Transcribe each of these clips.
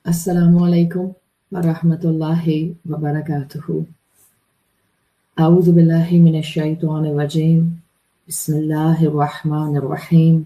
Assalamu alaikum wa rahmatullahi wa barakatuhu. A'udhu billahi minash shaitanir rajim. Bismillahir rahmanir rahim.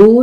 2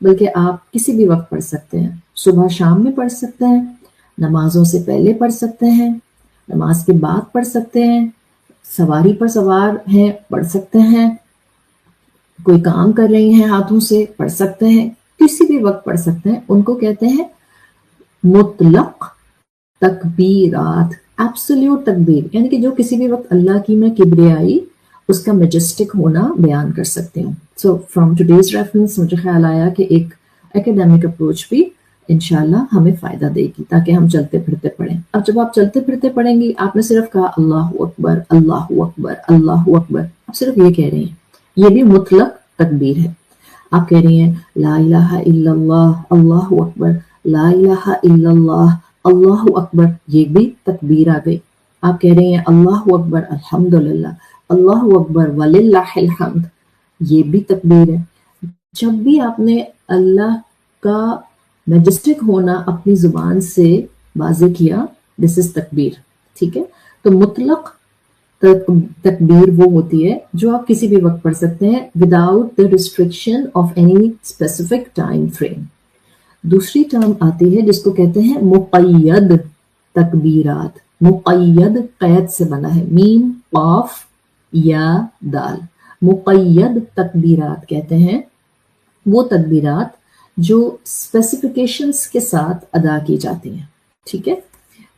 بلکہ آپ کسی بھی وقت پڑھ سکتے ہیں. صبح شام میں پڑھ سکتے ہیں، نمازوں سے پہلے پڑھ سکتے ہیں، نماز کے بعد پڑھ سکتے ہیں، سواری پر سوار ہیں پڑھ سکتے ہیں، کوئی کام کر رہی ہیں ہاتھوں سے پڑھ سکتے ہیں، کسی بھی وقت پڑھ سکتے ہیں. ان کو کہتے ہیں مطلق تکبیرات، ایبسلیوٹ تکبیر، یعنی کہ جو کسی بھی وقت اللہ کی میں کبریائی، اس کا میجسٹک ہونا بیان کر سکتے ہیں. سو فرام ٹوڈیز ریفرنس مجھے خیال آیا کہ ایک ایکیڈیمک اپروچ بھی انشاءاللہ ہمیں فائدہ دے گی تاکہ ہم چلتے پھرتے پڑھیں. اب جب آپ چلتے پھرتے پڑھیں گی، آپ نے صرف کہا اللہ اکبر اللہ اکبر اللہ اکبر، آپ صرف یہ کہہ رہی ہیں، یہ بھی مطلق تکبیر ہے. آپ کہہ رہی ہیں لا الہ الا اللہ اللہ اکبر، لا الہ الا اللہ اللہ اکبر، یہ بھی تکبیر آ گئی. آپ کہہ رہی ہیں اللہ اکبر الحمدللہ اللہ اکبر وللہ الحمد، یہ بھی تکبیر ہے. جب بھی آپ نے اللہ کا میجسٹک ہونا اپنی زبان سے واضح کیا، دس از تکبیر. ٹھیک ہے، تو مطلق تکبیر وہ ہوتی ہے جو آپ کسی بھی وقت پڑھ سکتے ہیں without the restriction of any specific time frame. دوسری ٹرم آتی ہے جس کو کہتے ہیں مقید تکبیرات. مقید قید سے بنا ہے، میم قاف یا دال. مقید تکبیرات کہتے ہیں وہ تکبیرات جو اسپیسیفیکیشنز کے ساتھ ادا کی جاتی ہیں. ٹھیک ہے،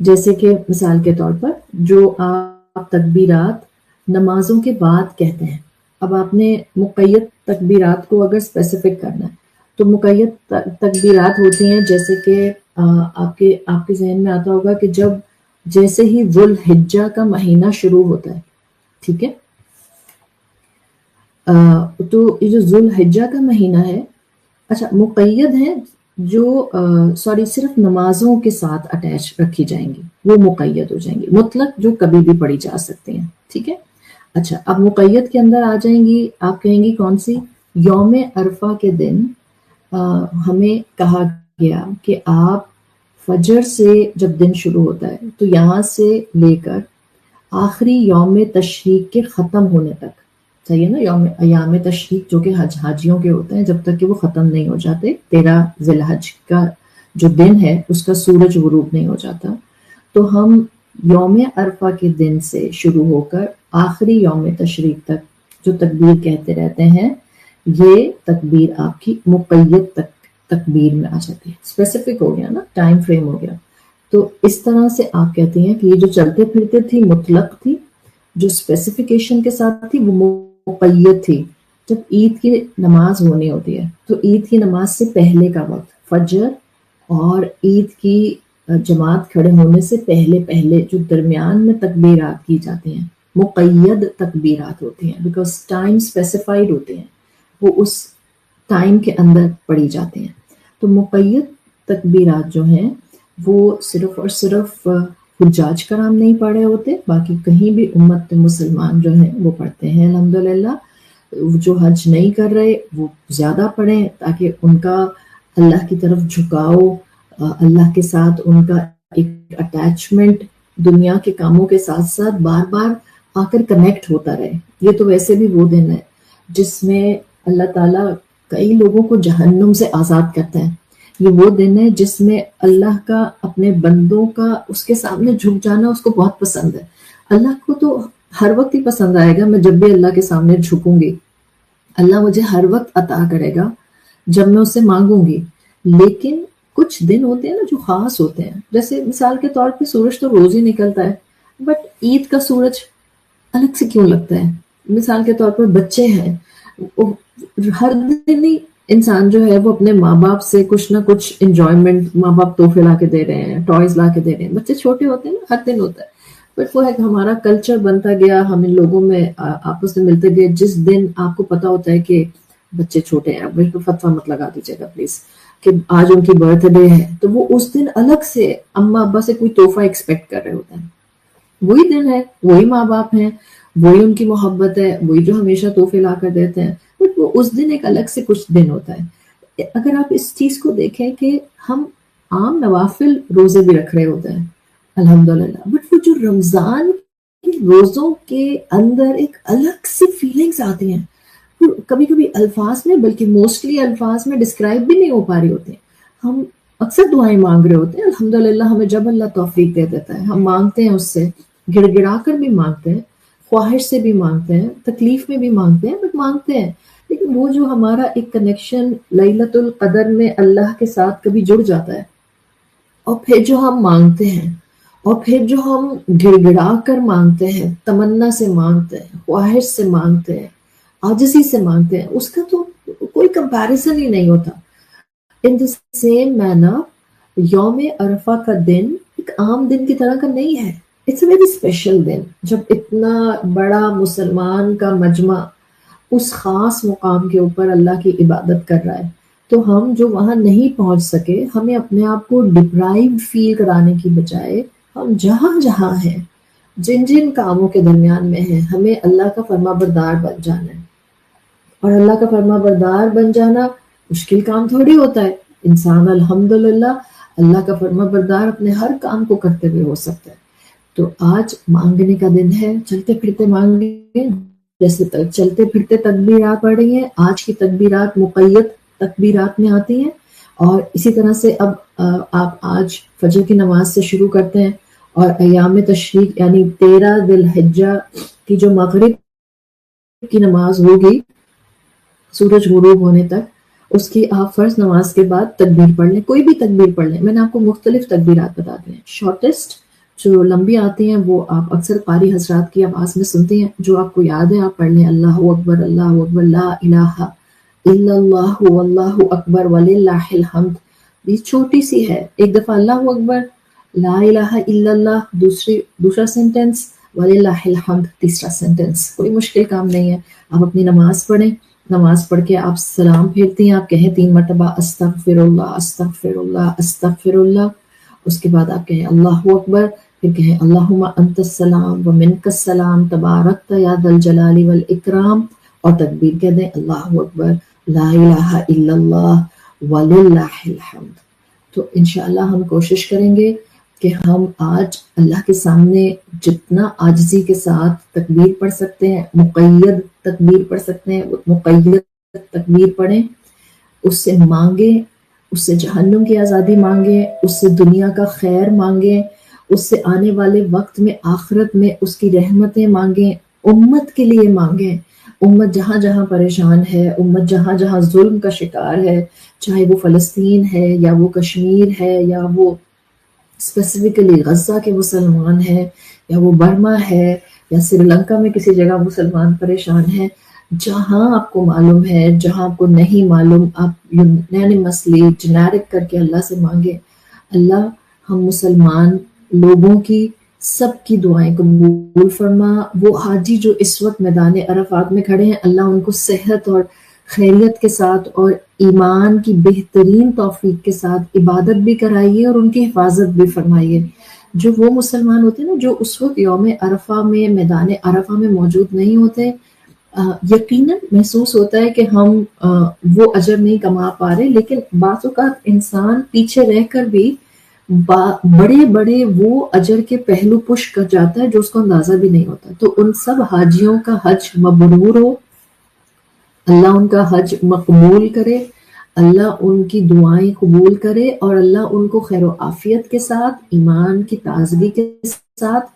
جیسے کہ مثال کے طور پر جو آپ تکبیرات نمازوں کے بعد کہتے ہیں. اب آپ نے مقید تکبیرات کو اگر اسپیسیفک کرنا ہے تو مقید تکبیرات ہوتی ہیں جیسے کہ آپ کے ذہن میں آتا ہوگا کہ جیسے ہی ذوالحجہ کا مہینہ شروع ہوتا ہے، ٹھیک ہے، تو یہ جو ذوالحجہ کا مہینہ ہے، اچھا مقید ہیں جو صرف نمازوں کے ساتھ اٹیچ رکھی جائیں گی، وہ مقید ہو جائیں گی. مطلق جو کبھی بھی پڑھی جا سکتی ہیں. ٹھیک ہے، اچھا اب مقید کے اندر آ جائیں گی، آپ کہیں گی کون سی؟ یوم عرفہ کے دن ہمیں کہا گیا کہ آپ فجر سے جب دن شروع ہوتا ہے تو یہاں سے لے کر آخری یوم تشریق کے ختم ہونے تک، صحیح ہے نا، ایام تشریق جو کہ حاجیوں کے ہوتے ہیں، جب تک کہ وہ ختم نہیں ہو جاتے، 13 ذی الحج کا جو دن ہے اس کا سورج غروب نہیں ہو جاتا، تو ہم یوم عرفہ کے دن سے شروع ہو کر آخری یوم تشریق تک جو تکبیر کہتے رہتے ہیں، یہ تکبیر آپ کی مقید تکبیر میں آ جاتی ہے. اسپیسیفک ہو گیا نا، ٹائم فریم ہو گیا. تو اس طرح سے آپ کہتے ہیں کہ یہ جو چلتے پھرتے تھی مطلق تھی، جو اسپیسیفیکیشن کے ساتھ تھی وہ مقید تھی. جب عید کی نماز ہونی ہوتی ہے تو عید کی نماز سے پہلے کا وقت، فجر اور عید کی جماعت کھڑے ہونے سے پہلے جو درمیان میں تکبیرات کی جاتی ہیں، مقید تکبیرات ہوتی ہیں، بیکاز ٹائم اسپیسیفائڈ ہوتے ہیں، وہ اس ٹائم کے اندر پڑھی جاتے ہیں. تو مقید تکبیرات جو ہیں وہ صرف اور صرف حجاج کرام نہیں پڑھے ہوتے، باقی کہیں بھی امت مسلمان جو ہیں وہ پڑھتے ہیں الحمدللہ. جو حج نہیں کر رہے وہ زیادہ پڑھیں تاکہ ان کا اللہ کی طرف جھکاؤ، اللہ کے ساتھ ان کا ایک اٹیچمنٹ دنیا کے کاموں کے ساتھ ساتھ بار بار آ کر کنیکٹ ہوتا رہے. یہ تو ویسے بھی وہ دن ہے جس میں اللہ تعالیٰ کئی لوگوں کو جہنم سے آزاد کرتے ہیں. یہ وہ دن ہے جس میں اللہ کا اپنے بندوں کا اس کے سامنے جھک جانا اس کو بہت پسند ہے. اللہ کو تو ہر وقت ہی پسند آئے گا، میں جب بھی اللہ کے سامنے جھکوں گی اللہ مجھے ہر وقت عطا کرے گا جب میں اس سے مانگوں گی. لیکن کچھ دن ہوتے ہیں نا جو خاص ہوتے ہیں، جیسے مثال کے طور پہ سورج تو روز ہی نکلتا ہے، بٹ عید کا سورج الگ سے کیوں لگتا ہے؟ مثال کے طور پر بچے ہیں، ہر دن ہی انسان جو ہے وہ اپنے ماں باپ سے کچھ نہ کچھ انجوائمنٹ، ماں باپ تحفے لا کے دے رہے ہیں، ٹوائز لا کے دے رہے ہیں. بچے چھوٹے ہوتے ہیں نا، ہر دن ہوتا ہے، بٹ وہ ہے کہ ہمارا کلچر بنتا گیا، ہم ان لوگوں میں آپس میں ملتے گئے. جس دن آپ کو پتا ہوتا ہے کہ بچے چھوٹے ہیں، بالکل فتویٰ مت لگا دیجیے گا پلیز کہ آج ان کی برتھ ڈے ہے، تو وہ اس دن الگ سے اماں ابا سے کوئی تحفہ ایکسپیکٹ کر رہے ہوتے ہیں. وہی دن ہے، وہی ماں باپ ہیں، وہی ان کی محبت ہے، وہی جو ہمیشہ تحفے لا کر دیتے ہیں، بٹ وہ اس دن ایک الگ سے کچھ دن ہوتا ہے. اگر آپ اس چیز کو دیکھیں کہ ہم عام نوافل روزے بھی رکھ رہے ہوتے ہیں الحمدللہ، بٹ وہ جو رمضان کے روزوں کے اندر ایک الگ سی فیلنگز آتی ہیں، کبھی کبھی الفاظ میں، بلکہ موسٹلی الفاظ میں ڈسکرائب بھی نہیں ہو پا رہے ہوتے ہیں. ہم اکثر دعائیں مانگ رہے ہوتے ہیں، الحمدللہ ہمیں جب اللہ توفیق دے دیتا ہے ہم مانگتے ہیں، اس سے گڑ گڑا کر بھی مانگتے ہیں، خواہش سے بھی مانگتے ہیں، تکلیف میں بھی مانگتے ہیں، بٹ مانگتے ہیں. لیکن وہ جو ہمارا ایک کنیکشن لیلۃ القدر میں اللہ کے ساتھ کبھی جڑ جاتا ہے، اور پھر جو ہم مانگتے ہیں، اور پھر جو ہم گڑ گڑا کر مانگتے ہیں، تمنا سے مانگتے ہیں، خواہش سے مانگتے ہیں، عاجزی سے مانگتے ہیں، اس کا تو کوئی کمپیریزن ہی نہیں ہوتا. ان the same manner یوم عرفہ کا دن ایک عام دن کی طرح کا نہیں ہے. اٹس اے ویری اسپیشل دن جب اتنا بڑا مسلمان کا مجمع اس خاص مقام کے اوپر اللہ کی عبادت کر رہا ہے. تو ہم جو وہاں نہیں پہنچ سکے، ہمیں اپنے آپ کو ڈپرائیو فیل کرانے کی بجائے ہم جہاں جہاں ہیں، جن جن کاموں کے درمیان میں ہیں، ہمیں اللہ کا فرما بردار بن جانا ہے. اور اللہ کا فرما بردار بن جانا مشکل کام تھوڑی ہوتا ہے. انسان الحمدللہ اللہ کا فرما بردار اپنے ہر کام کو کرتے ہوئے ہو سکتا ہے. تو آج مانگنے کا دن ہے، چلتے پھرتے مانگیں. جیسے چلتے پھرتے تکبیرات پڑھ رہی ہیں، آج کی تکبیرات مقید تکبیرات میں آتی ہیں. اور اسی طرح سے اب آپ آج فجر کی نماز سے شروع کرتے ہیں، اور ایام تشریق یعنی 13 ذی الحجہ کی جو مغرب کی نماز ہوگی سورج غروب ہونے تک، اس کی آپ فرض نماز کے بعد تکبیر پڑھ لیں، کوئی بھی تکبیر پڑھ لیں. میں نے آپ کو مختلف تکبیرات بتا دی ہیں. شارٹیسٹ جو لمبی آتی ہیں وہ آپ اکثر قاری حضرات کی آواز میں سنتے ہیں، جو آپ کو یاد ہے آپ پڑھ لیں. اللہ اکبر، اللہ اکبر، لا الہ الا اللہ واللہ اکبر وللہ الحمد. یہ چھوٹی سی ہے. ایک دفعہ اللہ اکبر، لا الہ الا اللہ دوسرا سینٹنس، وللہ الحمد تیسرا سینٹنس. کوئی مشکل کام نہیں ہے. آپ اپنی نماز پڑھیں، نماز پڑھ کے آپ سلام پھیرتی ہیں، آپ کہیں 3 مرتبہ استغفر اللہ استغفر اللہ استغفر اللہ. اس کے بعد آپ کہیں اللہ اکبر، پھر کہیں اللہم انت السلام و منک السلام تبارکت یا ذا الجلال والاکرام، اور تکبیر کہہ دیں اللہ اکبر، لا الہ الا اللہ وللہ الحمد. تو انشاءاللہ ہم کوشش کریں گے کہ ہم آج اللہ کے سامنے جتنا عاجزی کے ساتھ تکبیر پڑھ سکتے ہیں، مقید تکبیر پڑھ سکتے ہیں، مقید تکبیر پڑھیں، اس سے مانگیں، اس سے جہنم کی آزادی مانگیں، اس سے دنیا کا خیر مانگیں، اس سے آنے والے وقت میں آخرت میں اس کی رحمتیں مانگیں، امت کے لیے مانگیں. امت جہاں جہاں پریشان ہے، امت جہاں جہاں ظلم کا شکار ہے، چاہے وہ فلسطین ہے یا وہ کشمیر ہے یا وہ اسپیسیفکلی غزہ کے مسلمان ہیں، یا وہ برما ہے یا سری لنکا میں کسی جگہ مسلمان پریشان ہیں، جہاں آپ کو معلوم ہے، جہاں آپ کو نہیں معلوم، آپ یونینیمسلی جنیرک کر کے اللہ سے مانگے. اللہ ہم مسلمان لوگوں کی سب کی دعائیں قبول فرما. وہ حاجی جو اس وقت میدان عرفات میں کھڑے ہیں، اللہ ان کو صحت اور خیریت کے ساتھ اور ایمان کی بہترین توفیق کے ساتھ عبادت بھی کرائیے اور ان کی حفاظت بھی فرمائیے. جو وہ مسلمان ہوتے ہیں نا جو اس وقت یوم عرفہ میں میدان عرفہ میں موجود نہیں ہوتے، یقیناً محسوس ہوتا ہے کہ ہم وہ اجر نہیں کما پا رہے، لیکن بعض اوقات انسان پیچھے رہ کر بھی بڑے بڑے وہ اجر کے پہلو پش کر جاتا ہے جو اس کو اندازہ بھی نہیں ہوتا. تو ان سب حاجیوں کا حج مبرور ہو، اللہ ان کا حج مقبول کرے، اللہ ان کی دعائیں قبول کرے، اور اللہ ان کو خیر و عافیت کے ساتھ، ایمان کی تازگی کے ساتھ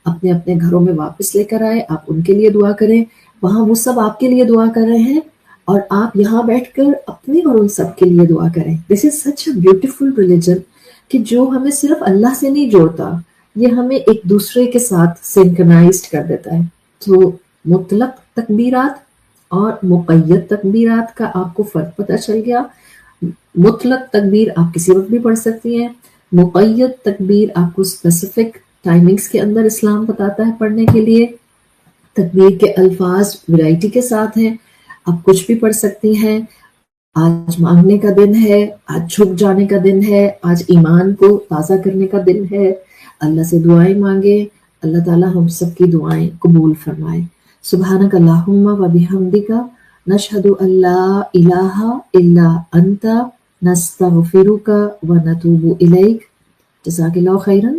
اپنے اپنے گھروں میں واپس لے کر آئے. آپ ان کے لیے دعا کریں، وہاں وہ سب آپ کے لیے دعا کر رہے ہیں، اور آپ یہاں بیٹھ کر اپنے اور ان سب کے لیے دعا کریں. دس از سچ اے بیوٹیفل ریلیجن کہ جو ہمیں صرف اللہ سے نہیں جوڑتا، یہ ہمیں ایک دوسرے کے ساتھ سنکرنائزڈ کر دیتا ہے. تو مطلق تکبیرات اور مقید تکبیرات کا آپ کو فرق پتہ چل گیا. مطلق تکبیر آپ کسی وقت بھی پڑھ سکتی ہیں، مقید تکبیر آپ کو اسپیسیفک ٹائمنگز کے اندر اسلام بتاتا ہے پڑھنے کے لیے. تکبیر کے الفاظ ورائٹی کے ساتھ ہیں، آپ کچھ بھی پڑھ سکتی ہیں. آج مانگنے کا دن ہے، آج جھک جانے کا دن ہے، آج ایمان کو تازہ کرنے کا دن ہے. اللہ سے دعائیں مانگے، اللہ تعالیٰ ہم سب کی دعائیں قبول فرمائے. سبحانک اللہم و بحمدک نشہد ان لا الہ الا انت نستغفرک و نتوب الیک. جزاک اللہ خیرا.